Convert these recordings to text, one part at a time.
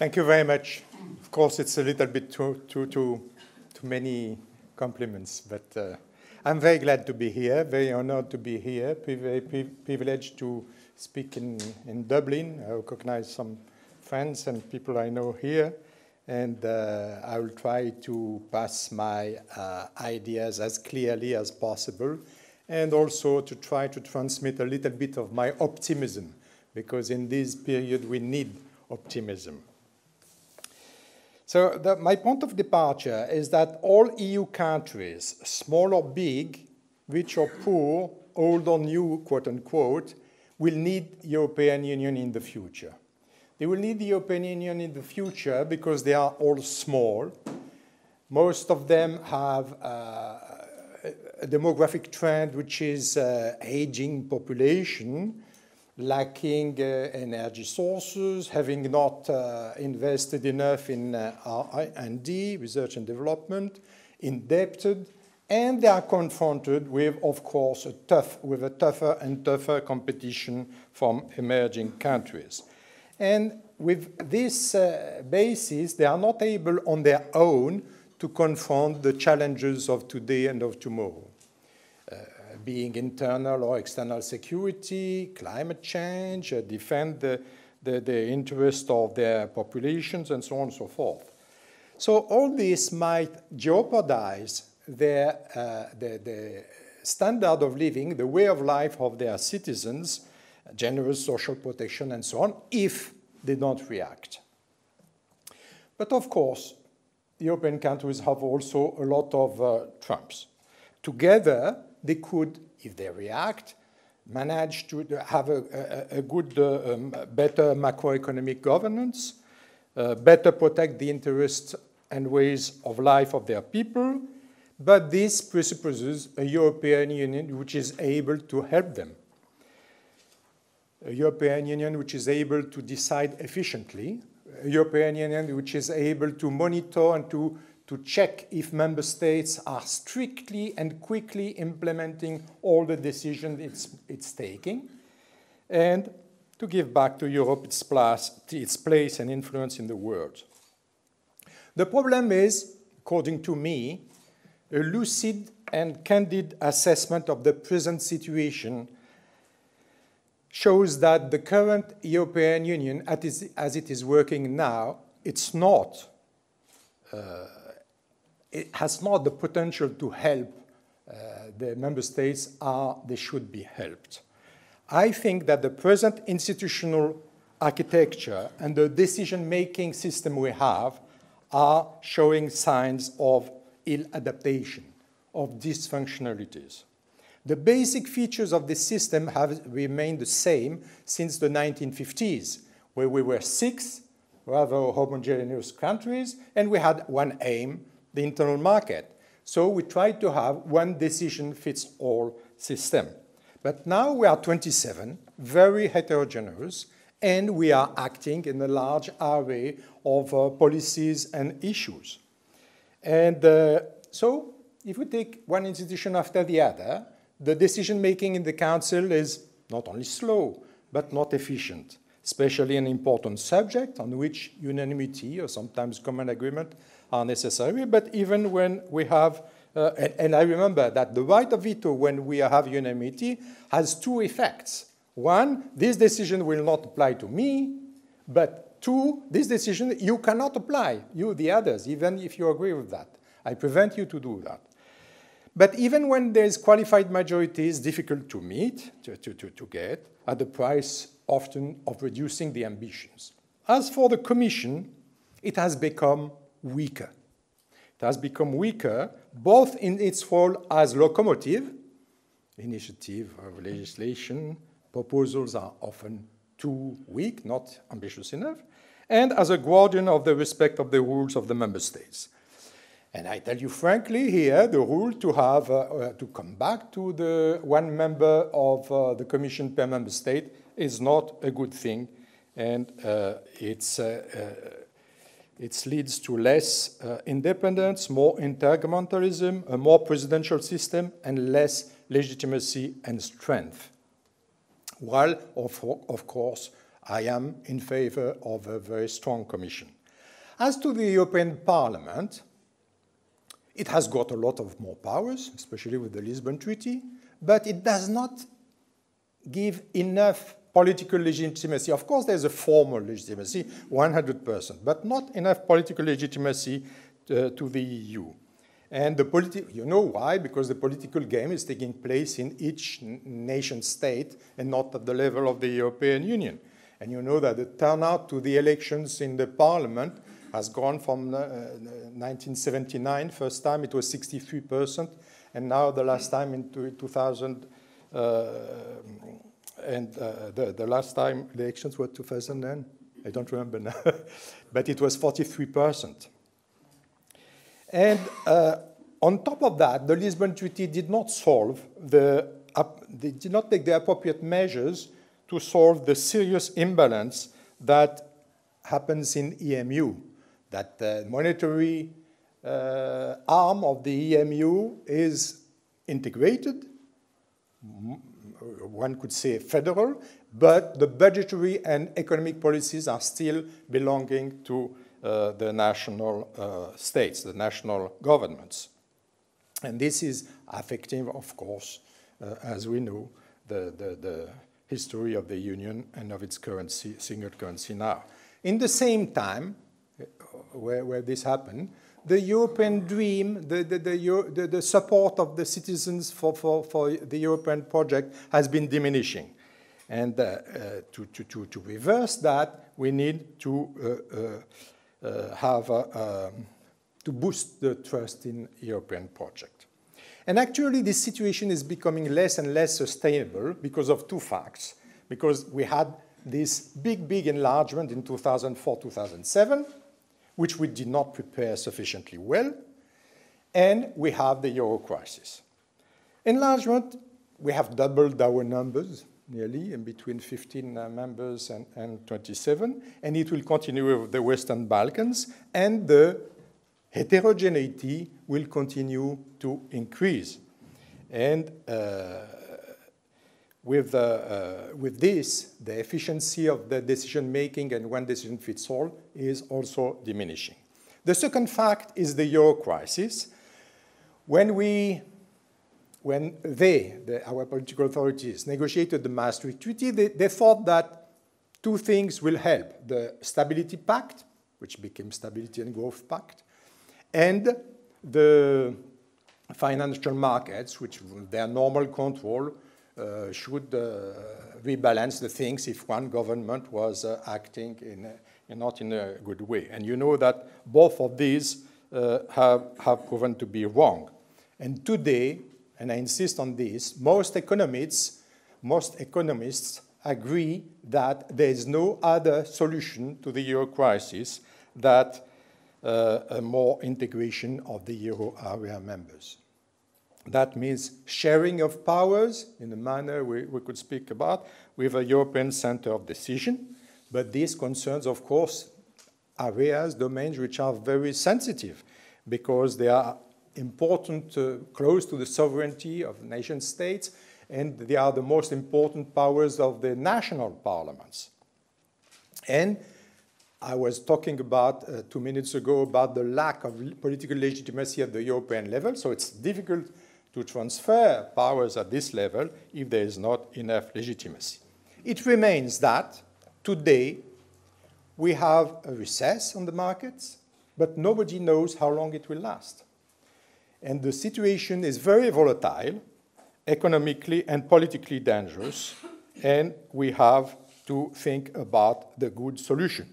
Thank you very much. Of course, it's a little bit too many compliments, but I'm very glad to be here, very honored to be here, very privileged to speak in Dublin. I recognize some friends and people I know here, and I will try to pass my ideas as clearly as possible, and also to try to transmit a little bit of my optimism, because in this period we need optimism. So my point of departure is that all EU countries, small or big, rich or poor, old or new, quote unquote, will need European Union in the future. They will need the European Union in the future because they are all small. Most of them have a demographic trend which is aging population, lacking energy sources, having not invested enough in R&D, research and development, indebted, and they are confronted with, of course, a tougher and tougher competition from emerging countries. And with this basis, they are not able on their own to confront the challenges of today and of tomorrow. Being internal or external security, climate change, defend the interest of their populations, and so on and so forth. So all this might jeopardize the standard of living, the way of life of their citizens, generous social protection, and so on, if they don't react. But of course, European countries have also a lot of trumps. Together, they could, if they react, manage to have a good, better macroeconomic governance, better protect the interests and ways of life of their people, but this presupposes a European Union which is able to help them. A European Union which is able to decide efficiently, a European Union which is able to monitor and to check if member states are strictly and quickly implementing all the decisions it's taking, and to give back to Europe its place and influence in the world. The problem is, according to me, a lucid and candid assessment of the present situation shows that the current European Union, as it is working now, it has not the potential to help the member states as they should be helped. I think that the present institutional architecture and the decision-making system we have are showing signs of ill adaptation, of dysfunctionalities. The basic features of this system have remained the same since the 1950s, where we were 6 rather homogeneous countries, and we had one aim, the internal market. So we tried to have one decision-fits-all system. But now we are 27, very heterogeneous, and we are acting in a large array of policies and issues. And so if we take one institution after the other, the decision-making in the Council is not only slow, but not efficient, especially an important subject on which unanimity or sometimes common agreement are necessary, but even when we have, and I remember that the right of veto when we have unanimity has 2 effects. 1, this decision will not apply to me, but 2, this decision you cannot apply, you, the others, even if you agree with that. I prevent you to do that. But even when there is qualified majority, it's difficult to meet, to get, at the price often of reducing the ambitions. As for the Commission, it has become weaker. It has become weaker both in its role as locomotive, initiative of legislation, proposals are often too weak, not ambitious enough, and as a guardian of the respect of the rules of the member states. And I tell you frankly here, the rule to have to come back to the 1 member of the Commission per member state is not a good thing, and it leads to less independence, more intergovernmentalism, a more presidential system, and less legitimacy and strength. While, of course, I am in favor of a very strong Commission. As to the European Parliament, it has got a lot of more powers, especially with the Lisbon Treaty, but it does not give enough political legitimacy. Of course, there's a formal legitimacy, 100%, but not enough political legitimacy to the EU. And you know why? Because the political game is taking place in each nation state and not at the level of the European Union. And you know that the turnout to the elections in the parliament has gone from 1979, first time it was 63%, and now the last time in 2000, the last time the elections were 2000, I don't remember now, but it was 43%. And on top of that, the Lisbon Treaty did not did not take the appropriate measures to solve the serious imbalance that happens in EMU, that the monetary arm of the EMU is integrated, one could say federal, but the budgetary and economic policies are still belonging to the national states, the national governments. And this is affecting, of course, as we know, the history of the Union and of its currency, single currency now. In the same time, where this happened, the European dream, the support of the citizens for the European project has been diminishing. And to reverse that, we need to to boost the trust in European project. And actually, this situation is becoming less and less sustainable because of two facts. Because we had this big enlargement in 2004-2007, which we did not prepare sufficiently well, and we have the euro crisis. Enlargement, we have doubled our numbers, nearly, in between 15 members and 27, and it will continue with the Western Balkans, and the heterogeneity will continue to increase. And with this, the efficiency of the decision-making and one decision fits all is also diminishing. The second fact is the euro crisis. When our political authorities, negotiated the Maastricht Treaty, they thought that two things will help: the Stability Pact, which became Stability and Growth Pact, and the financial markets, which with their normal control should rebalance the things if one government was acting not in a good way. And you know that both of these have proven to be wrong. And today, and I insist on this, most economists agree that there is no other solution to the euro crisis than more integration of the euro area members. That means sharing of powers in a manner we could speak about with a European center of decision. But this concerns, of course, areas, domains which are very sensitive because they are important, close to the sovereignty of nation states, and they are the most important powers of the national parliaments. And I was talking about 2 minutes ago about the lack of political legitimacy at the European level, so it's difficult to transfer powers at this level if there is not enough legitimacy. It remains that today we have a recess on the markets, but nobody knows how long it will last. And the situation is very volatile, economically and politically dangerous, and we have to think about the good solution.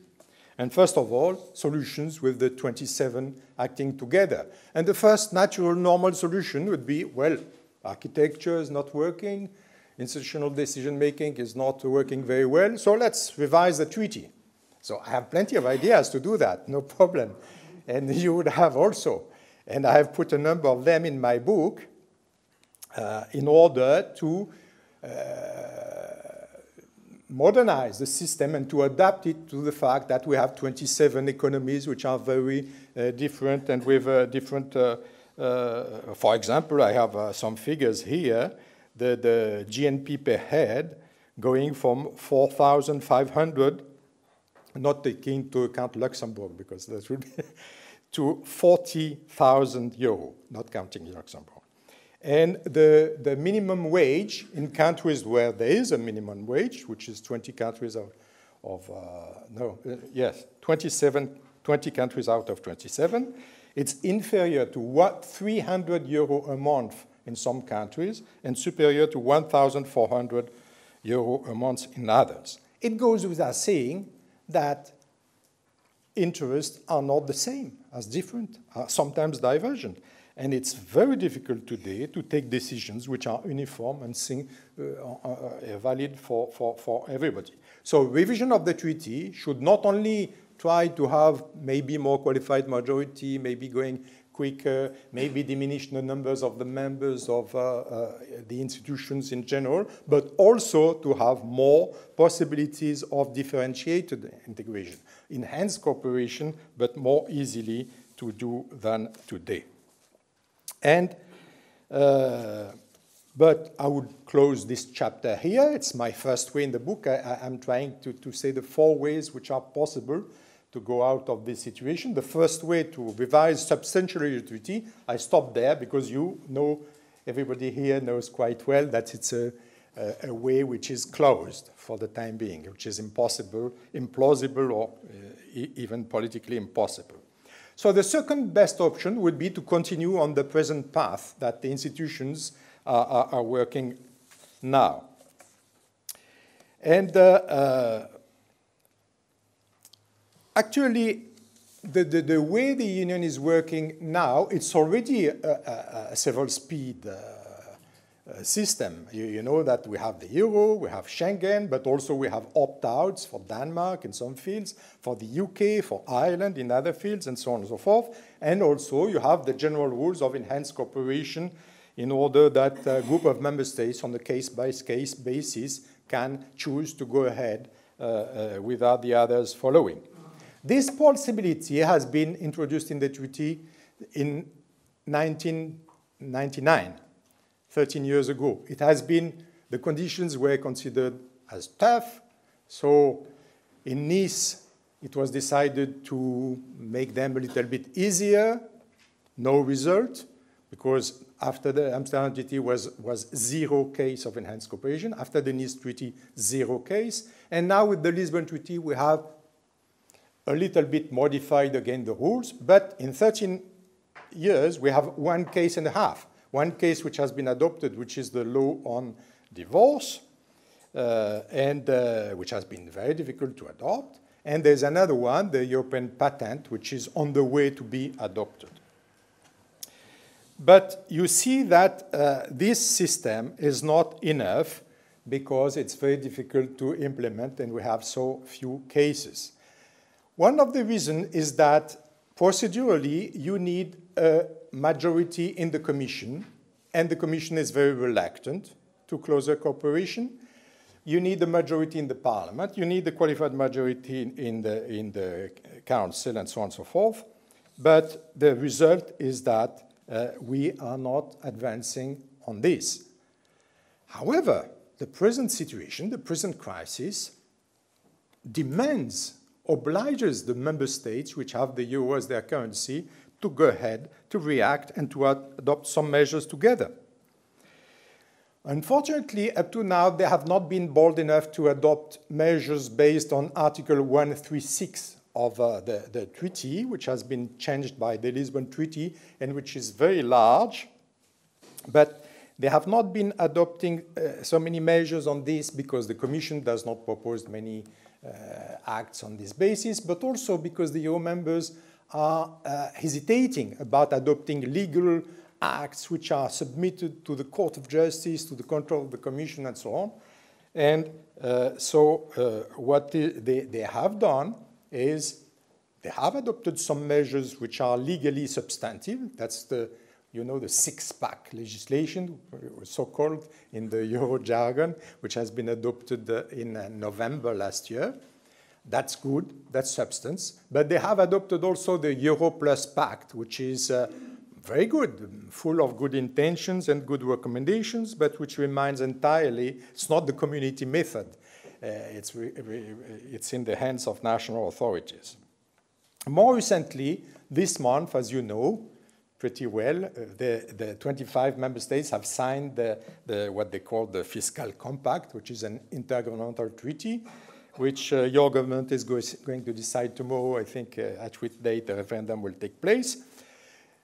And first of all, solutions with the 27 acting together. And the first natural, normal solution would be, well, architecture is not working, institutional decision-making is not working very well, so let's revise the treaty. So I have plenty of ideas to do that, no problem. And you would have also. And I have put a number of them in my book in order to modernize the system and to adapt it to the fact that we have 27 economies which are very different and with different, for example, I have some figures here, the GNP per head going from 4,500 not taking into account Luxembourg, because that would be to 40,000 euro, not counting Luxembourg. And the minimum wage in countries where there is a minimum wage, which is 20 countries 20 countries out of 27, it's inferior to 300 euro a month in some countries and superior to 1,400 euro a month in others. It goes without saying that interests are not the same, are different, are sometimes divergent. And it's very difficult today to take decisions which are uniform and valid for everybody. So revision of the treaty should not only try to have maybe more qualified majority, maybe going quicker, maybe diminish the numbers of the members of the institutions in general, but also to have more possibilities of differentiated integration, enhanced cooperation, but more easily to do than today. And, but I would close this chapter here. It's my first way in the book. I'm trying to say the 4 ways which are possible to go out of this situation. The first way to revise substantially the treaty, I stopped there because you know, everybody here knows quite well that it's a way which is closed for the time being, which is impossible, implausible, or even politically impossible. So the second best option would be to continue on the present path that the institutions are working now. And actually, the way the Union is working now, it's already a several speed system. You know that we have the euro, we have Schengen, but also we have opt-outs for Denmark in some fields, for the UK, for Ireland in other fields, and so on and so forth. And also you have the general rules of enhanced cooperation in order that a group of member states on a case-by-case basis can choose to go ahead without the others following. This possibility has been introduced in the treaty in 1999. 13 years ago. It has been, the conditions were considered as tough. So in Nice, it was decided to make them a little bit easier. No result, because after the Amsterdam Treaty was 0 case of enhanced cooperation. After the Nice Treaty, 0 case. And now with the Lisbon Treaty, we have a little bit modified again the rules. But in 13 years, we have 1 case and a half. 1 case which has been adopted, which is the law on divorce, which has been very difficult to adopt. And there's another one, the European patent, which is on the way to be adopted. But you see that this system is not enough because it's very difficult to implement and we have so few cases. One of the reasons is that procedurally you need a majority in the Commission, and the Commission is very reluctant to closer cooperation. You need a majority in the Parliament. You need a qualified majority in the Council, and so on and so forth. But the result is that we are not advancing on this. However, the present situation, the present crisis, obliges the member states which have the euro as their currency to go ahead, to react, and to adopt some measures together. Unfortunately, up to now, they have not been bold enough to adopt measures based on Article 136 of the treaty, which has been changed by the Lisbon Treaty, and which is very large. But they have not been adopting so many measures on this because the Commission does not propose many acts on this basis, but also because the euro members are hesitating about adopting legal acts which are submitted to the Court of Justice, to the control of the Commission, and so on. And what they have done is they have adopted some measures which are legally substantive. That's the six-pack legislation, so-called in the Euro jargon, which has been adopted in November last year. That's good, that's substance. But they have adopted also the Euro Plus Pact, which is very good, full of good intentions and good recommendations, but which reminds entirely, it's not the community method. it's in the hands of national authorities. More recently, this month, as you know pretty well, the 25 member states have signed what they call the Fiscal Compact, which is an intergovernmental treaty, which your government is going to decide tomorrow, I think, at which date the referendum will take place.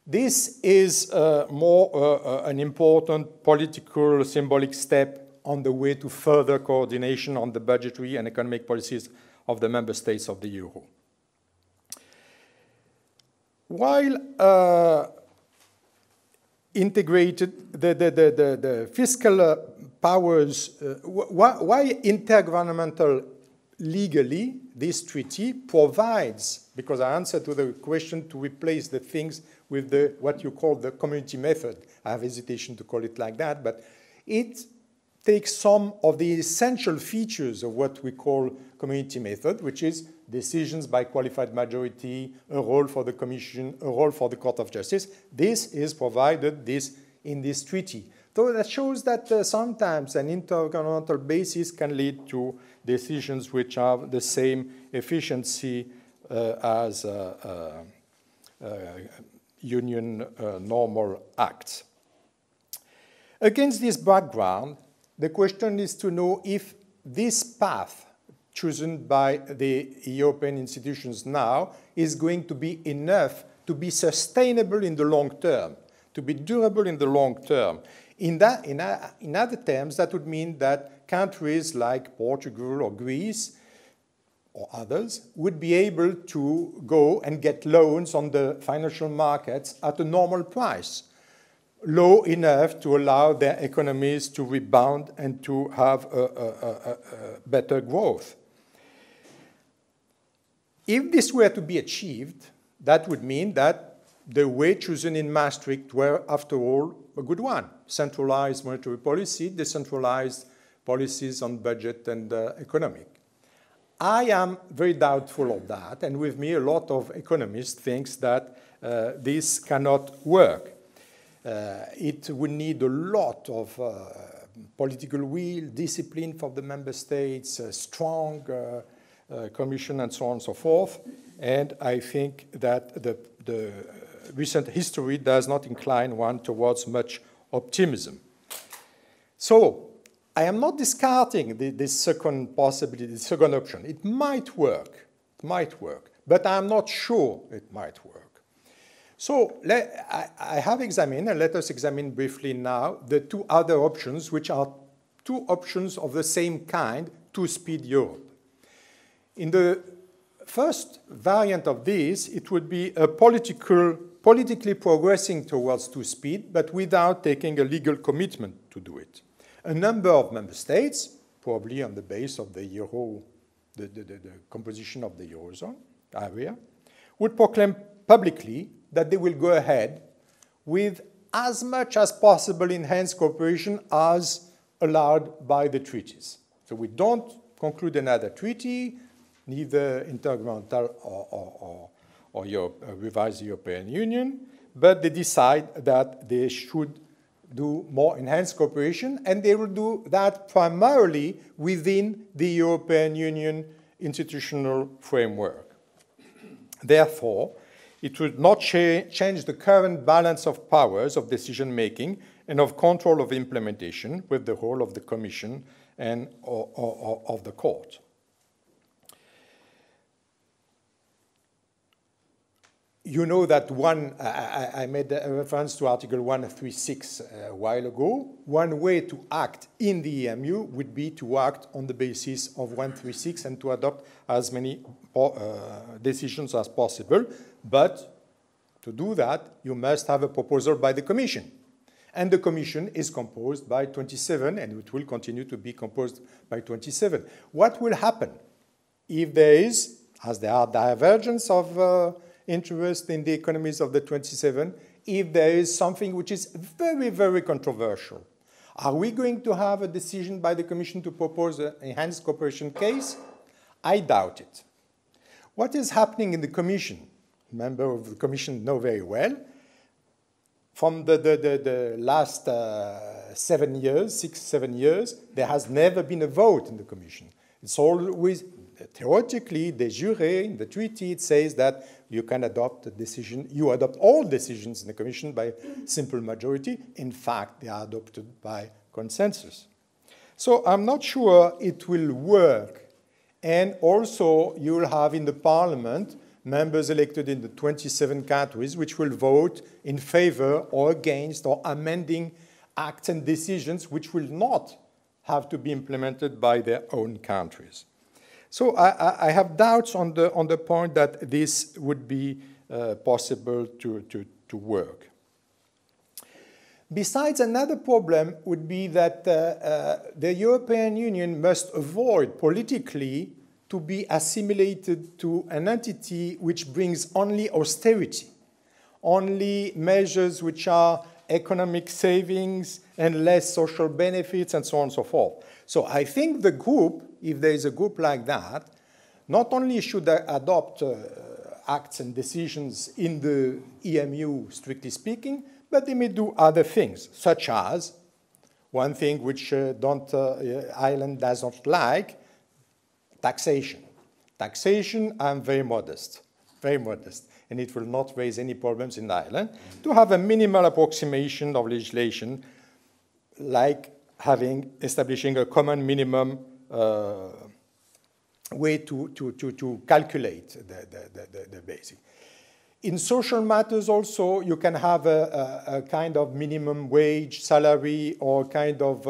This is more an important political, symbolic step on the way to further coordination on the budgetary and economic policies of the member states of the Euro. While integrated, the fiscal powers, why intergovernmental legally, this treaty provides, because I answered to the question to replace the things with what you call the community method. I have hesitation to call it like that, but it takes some of the essential features of what we call community method, which is decisions by qualified majority, a role for the Commission, a role for the Court of Justice. This is provided in this treaty. So that shows that sometimes an intergovernmental basis can lead to decisions which have the same efficiency as union normal acts. Against this background, the question is to know if this path chosen by the European institutions now is going to be enough to be sustainable in the long term, to be durable in the long term. In other terms, that would mean that countries like Portugal or Greece or others would be able to go and get loans on the financial markets at a normal price, low enough to allow their economies to rebound and to have a better growth. If this were to be achieved, that would mean that the way chosen in Maastricht were, after all, a good one. Centralized monetary policy, decentralized policies on budget and economic. I am very doubtful of that, and with me a lot of economists think that this cannot work. It would need a lot of political will, discipline for the member states, strong Commission, and so on and so forth. And I think that the recent history does not incline one towards much optimism. So I am not discarding this second possibility, the second option. It might work, but I'm not sure it might work. So I have examined, and let us examine briefly now, the two other options, which are two options of the same kind, two-speed Europe. In the first variant of this, it would be a politically progressing towards two-speed, but without taking a legal commitment to do it. A number of member states, probably on the base of the euro, the composition of the Eurozone area, would proclaim publicly that they will go ahead with as much as possible enhanced cooperation as allowed by the treaties. So we don't conclude another treaty, neither intergovernmental or revised European Union, but they decide that they should do more enhanced cooperation, and they will do that primarily within the European Union institutional framework. Therefore, it would not change the current balance of powers of decision-making and of control of implementation with the role of the Commission and of the Court. You know that I made a reference to Article 136 a while ago. One way to act in the EMU would be to act on the basis of 136 and to adopt as many decisions as possible. But to do that, you must have a proposal by the Commission. And the Commission is composed by 27, and it will continue to be composed by 27. What will happen if there is, as there are divergence of interest in the economies of the 27, if there is something which is very, very controversial? Are we going to have a decision by the Commission to propose an enhanced cooperation case? I doubt it. What is happening in the Commission? Members of the Commission know very well. From the last 6, 7 years, there has never been a vote in the Commission. It's always, theoretically, de jure, in the treaty, it says that you can adopt a decision, you adopt all decisions in the Commission by simple majority. In fact, they are adopted by consensus. So I'm not sure it will work. And also, you will have in the Parliament members elected in the 27 countries which will vote in favor or against or amending acts and decisions which will not have to be implemented by their own countries. So I have doubts on the point that this would be possible to work. Besides, another problem would be that the European Union must avoid politically to be assimilated to an entity which brings only austerity, only measures which are economic savings and less social benefits and so on and so forth. So I think the group, if there is a group like that, not only should adopt acts and decisions in the EMU, strictly speaking, but they may do other things, such as one thing which Ireland does not like, taxation. Taxation, I'm very modest, and it will not raise any problems in Ireland, to have a minimal approximation of legislation, like establishing a common minimum way to calculate the basic. In social matters also, you can have a kind of minimum wage, salary, or kind of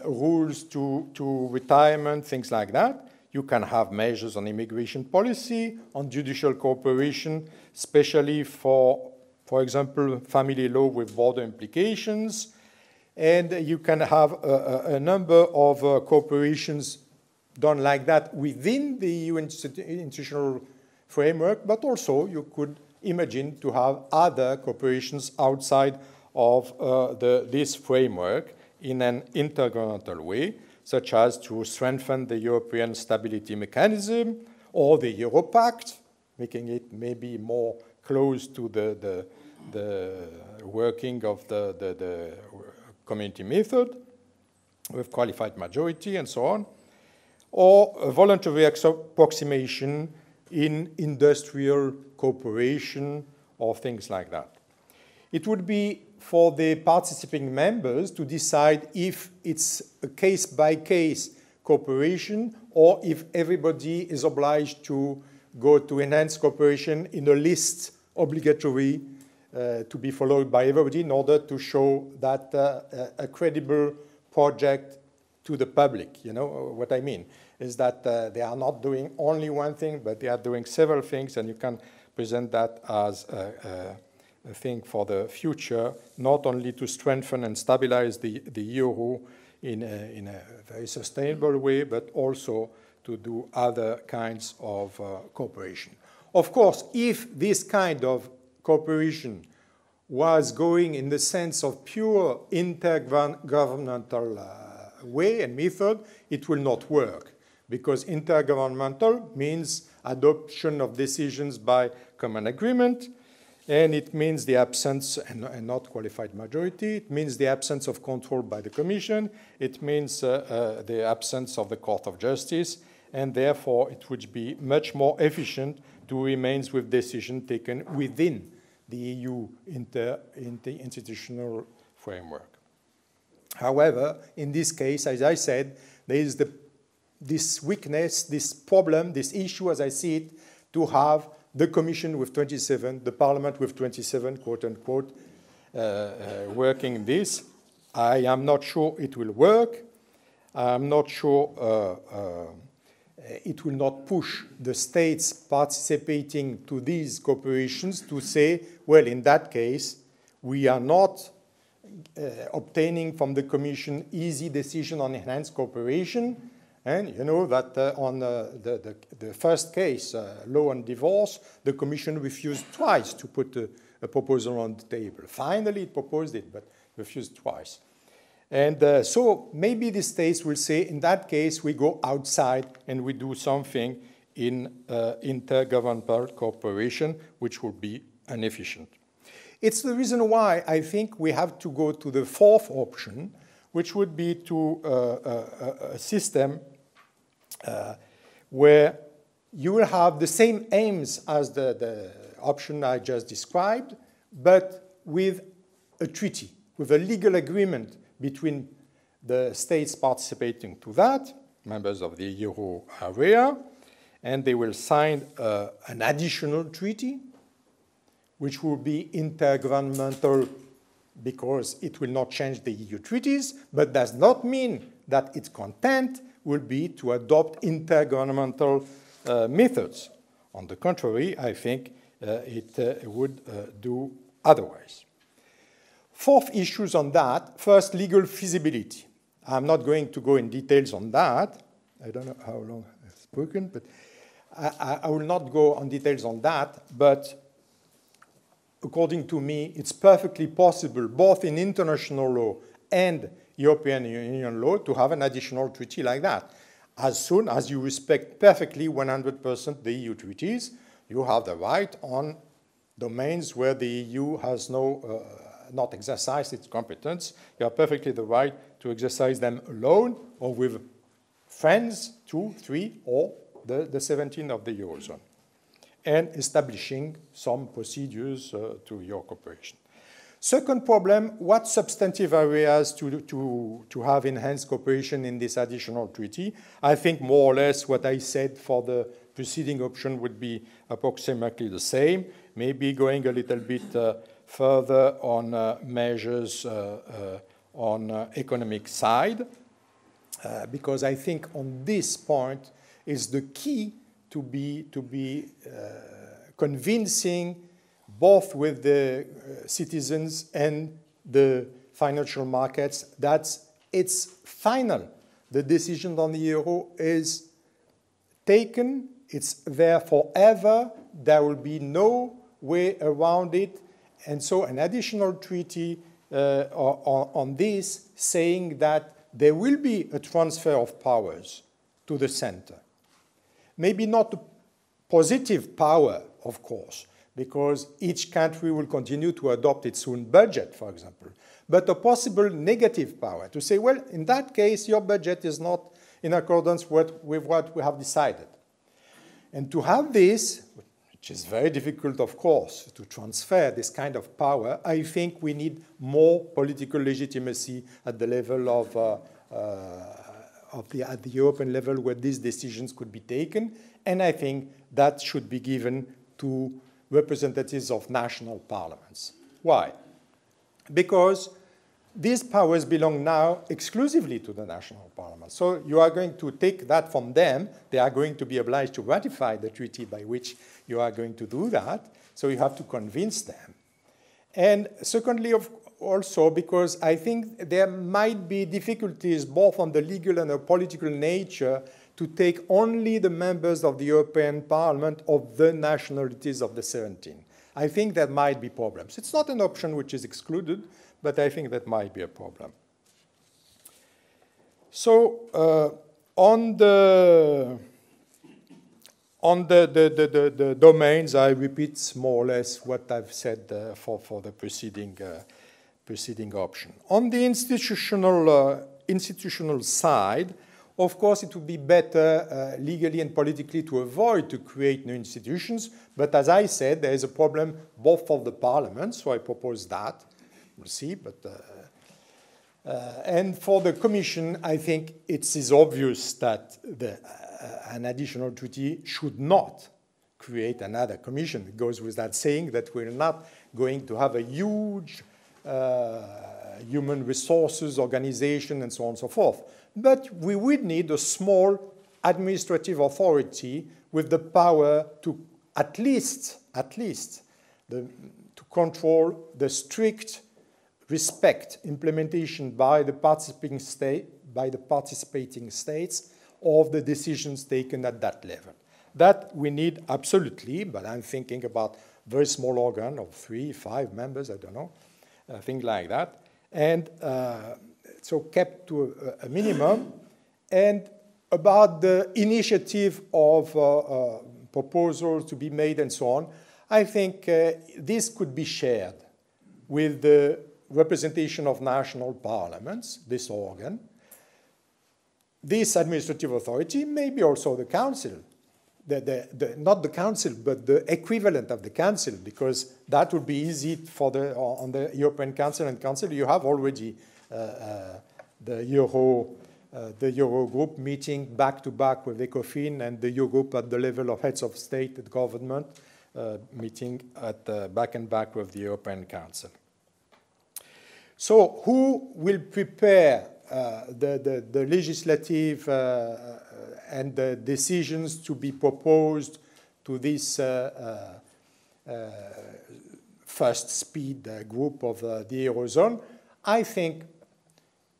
rules to retirement, things like that. You can have measures on immigration policy, on judicial cooperation, especially for example, family law with border implications. And you can have a number of cooperations done like that within the EU institutional framework, but also you could imagine to have other cooperations outside of this framework in an intergovernmental way, such as to strengthen the European Stability Mechanism or the Euro Pact, making it maybe more close to the working of the community method with qualified majority and so on, or a voluntary approximation in industrial cooperation or things like that. It would be for the participating members to decide if it's a case-by-case cooperation or if everybody is obliged to go to enhanced cooperation in a list obligatory to be followed by everybody in order to show that a credible project to the public. You know what I mean? Is that they are not doing only one thing, but they are doing several things, and you can present that as a thing for the future, not only to strengthen and stabilize the euro in a very sustainable way, but also to do other kinds of cooperation. Of course, if this kind of cooperation was going in the sense of pure intergovernmental way and method, it will not work, because intergovernmental means adoption of decisions by common agreement, and it means the absence, and not qualified majority, it means the absence of control by the Commission, it means the absence of the Court of Justice, and therefore it would be much more efficient to remain with decisions taken within the EU institutional framework. However, in this case, as I said, there is this weakness, this problem, this issue, as I see it, to have the Commission with 27, the Parliament with 27, quote unquote, working this. I am not sure it will work. I'm not sure it will not push the states participating to these cooperations to say, well, in that case, we are not obtaining from the Commission easy decision on enhanced cooperation. And you know that on the first case, law and divorce, the Commission refused twice to put a proposal on the table. Finally, it proposed it, but refused twice. And so maybe the states will say, in that case, we go outside and we do something in intergovernmental cooperation, which will be inefficient. It's the reason why I think we have to go to the fourth option, which would be to a system where you will have the same aims as the option I just described, but with a treaty, with a legal agreement between the states participating to that, members of the euro area, and they will sign an additional treaty, which will be intergovernmental because it will not change the EU treaties, but does not mean that its content will be to adopt intergovernmental methods. On the contrary, I think it would do otherwise. Fourth issues on that, first, legal feasibility. I'm not going to go in details on that. I don't know how long I've spoken, but I will not go on details on that, but according to me, it's perfectly possible, both in international law and European Union law, to have an additional treaty like that. As soon as you respect perfectly 100% the EU treaties, you have the right on domains where the EU has not exercised its competence. You have perfectly the right to exercise them alone or with friends, 2, 3, or the 17 of the Eurozone, and establishing some procedures to your cooperation. Second problem, what substantive areas to have enhanced cooperation in this additional treaty? I think more or less what I said for the preceding option would be approximately the same, maybe going a little bit further on measures on economic side, because I think on this point is the key to be convincing both with the citizens and the financial markets that it's final. The decision on the euro is taken. It's there forever. There will be no way around it. And so an additional treaty on this saying that there will be a transfer of powers to the center. Maybe not a positive power, of course, because each country will continue to adopt its own budget, for example, but a possible negative power to say, well, in that case, your budget is not in accordance with what we have decided. And to have this, which is very difficult, of course, to transfer this kind of power, I think we need more political legitimacy at the level at the European level where these decisions could be taken, and I think that should be given to representatives of national parliaments. Why? Because these powers belong now exclusively to the national parliament. So you are going to take that from them. They are going to be obliged to ratify the treaty by which you are going to do that. So you have to convince them. And secondly, also because I think there might be difficulties both on the legal and the political nature to take only the members of the European Parliament of the nationalities of the 17. I think there might be problems. It's not an option which is excluded, but I think that might be a problem. So on the domains, I repeat more or less what I've said for the preceding option. On the institutional side, of course, it would be better legally and politically to avoid to create new institutions. But as I said, there is a problem both for the parliament, so I propose that. We'll see. And for the Commission, I think it is obvious that an additional treaty should not create another Commission. It goes without saying that we're not going to have a huge human resources organization and so on and so forth. But we would need a small administrative authority with the power to at least to control the strict respect implementation by the participating states of the decisions taken at that level. That we need absolutely, but I'm thinking about very small organ of 3, 5 members, I don't know, things like that. And so kept to a minimum. And about the initiative of proposals to be made and so on, I think this could be shared with the representation of national parliaments, this organ. this administrative authority may be also the Council. Not the Council, but the equivalent of the Council, because that would be easy for on the European Council and Council. You have already the Eurogroup meeting back-to-back with ECOFIN, and the Eurogroup at the level of heads of state and government meeting at back and back with the European Council. So who will prepare the legislative and the decisions to be proposed to this first speed group of the Eurozone? I think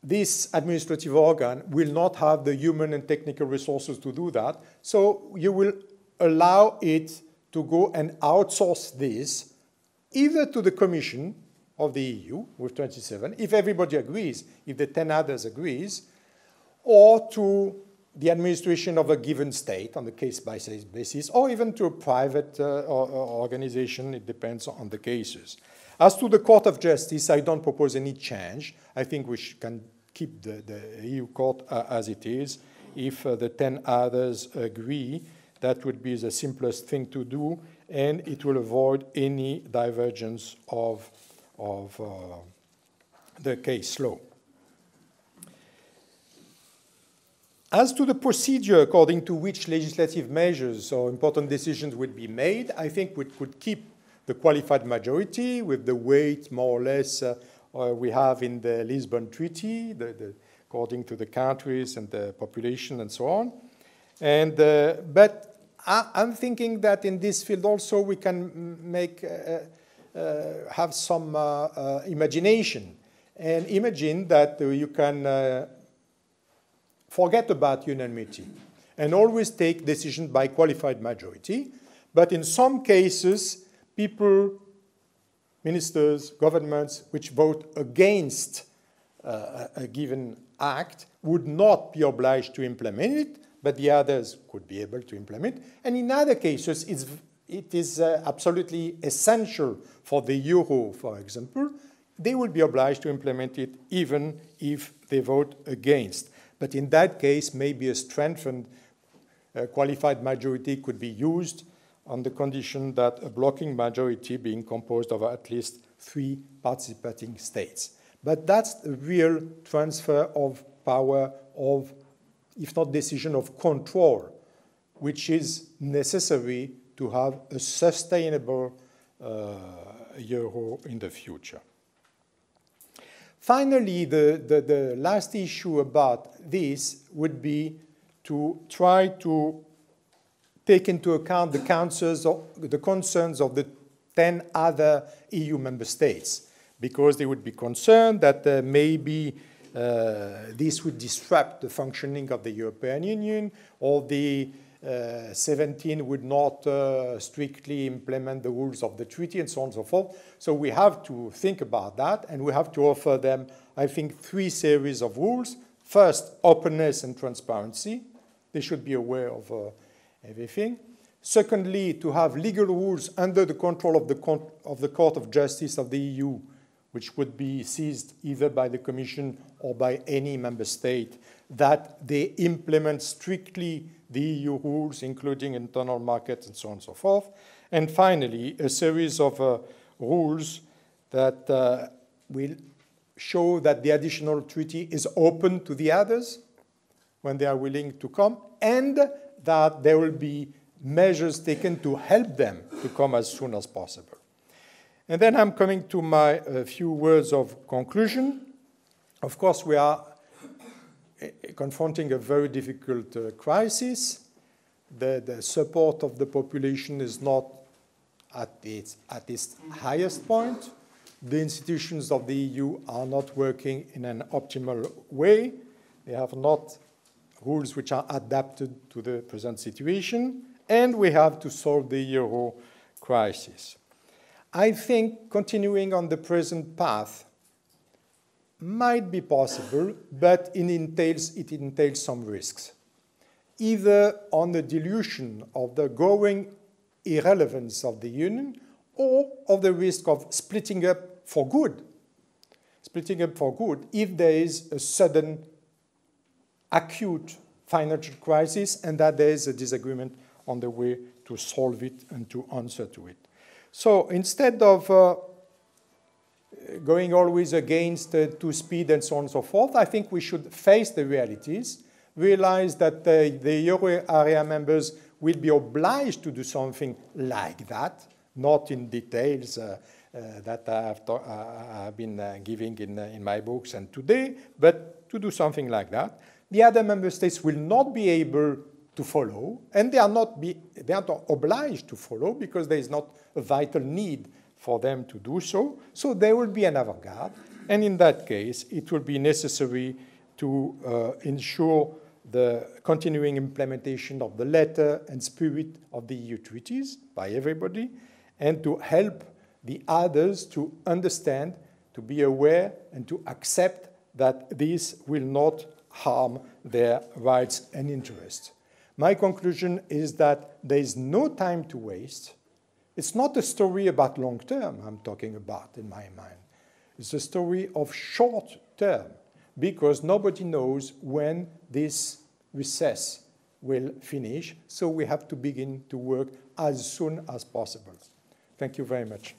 this administrative organ will not have the human and technical resources to do that. So you will allow it to go and outsource this either to the Commission of the EU with 27, if everybody agrees, if the 10 others agrees, or to the administration of a given state on a case-by-case basis, or even to a private organization. It depends on the cases. As to the Court of Justice, I don't propose any change. I think we can keep the EU Court as it is. If the 10 others agree, that would be the simplest thing to do, and it will avoid any divergence of the case law. As to the procedure according to which legislative measures or important decisions would be made, I think we could keep the qualified majority with the weight more or less we have in the Lisbon Treaty, according to the countries and the population and so on. And, but I'm thinking that in this field also we can make, have some imagination, and imagine that you can forget about unanimity and always take decisions by qualified majority. But in some cases, people, ministers, governments, which vote against a given act would not be obliged to implement it, but the others could be able to implement. And in other cases, it is absolutely essential for the euro, for example. They will be obliged to implement it even if they vote against. But in that case, maybe a strengthened qualified majority could be used on the condition that a blocking majority being composed of at least 3 participating states. But that's the real transfer of power of, if not decision, of control, which is necessary to have a sustainable euro in the future. Finally, the last issue about this would be to try to take into account the concerns of the 10 other EU member states, because they would be concerned that maybe this would disrupt the functioning of the European Union, or the 17 would not strictly implement the rules of the treaty, and so on and so forth. So we have to think about that, and we have to offer them, I think, 3 series of rules. First, openness and transparency. They should be aware of everything. Secondly, to have legal rules under the control of the Court of Justice of the EU, which would be seized either by the Commission or by any member state, that they implement strictly the EU rules, including internal markets and so on and so forth. And finally, a series of rules that will show that the additional treaty is open to the others when they are willing to come, and that there will be measures taken to help them to come as soon as possible. And then I'm coming to my few words of conclusion. Of course, we are confronting a very difficult crisis. The support of the population is not at its highest point. The institutions of the EU are not working in an optimal way. They have not rules which are adapted to the present situation, and we have to solve the euro crisis. I think continuing on the present path might be possible, but it entails some risks, either on the dilution of the growing irrelevance of the Union, or of the risk of splitting up for good. Splitting up for good if there is a sudden acute financial crisis and that there is a disagreement on the way to solve it and to answer to it. So instead of going always against to speed and so on and so forth, I think we should face the realities, realize that the euro area members will be obliged to do something like that, not in details that I have been giving in my books and today, but to do something like that. The other member states will not be able to follow, and they are not obliged to follow because there is not a vital need for them to do so. So there will be an avant-garde, and in that case, it will be necessary to ensure the continuing implementation of the letter and spirit of the EU treaties by everybody, and to help the others to understand, to be aware, and to accept that this will not harm their rights and interests. My conclusion is that there is no time to waste. It's not a story about long term I'm talking about in my mind. It's a story of short term, because nobody knows when this recess will finish, so we have to begin to work as soon as possible. Thank you very much.